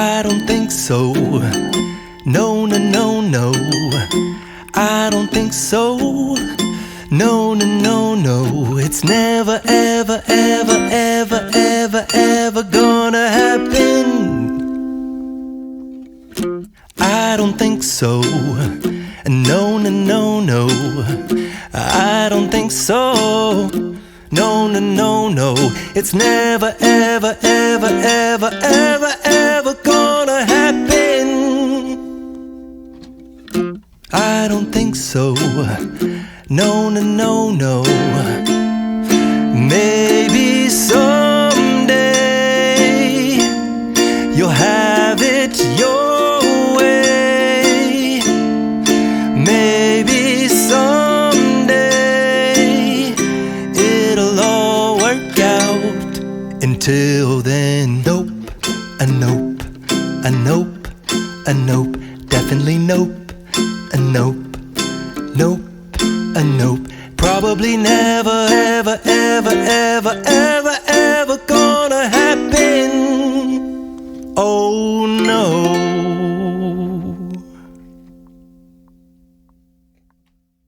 I don't think so. No, no, no, no. I don't think so. No, no, no, no. It's never, ever, ever, ever, ever, ever gonna happen. I don't think so. No, no, no, no. I don't think so. No, no, no, no. It's never, ever, ever, ever, ever, ever gonna happen. I don't think so. No, no, no, no. Maybe someday you'll have it your way. Maybe someday it'll all work out. Until then, nope, a nope, a nope, a nope, definitely nope, a nope, nope, a nope. Probably never, ever, ever, ever, ever, ever gonna happen. Oh no.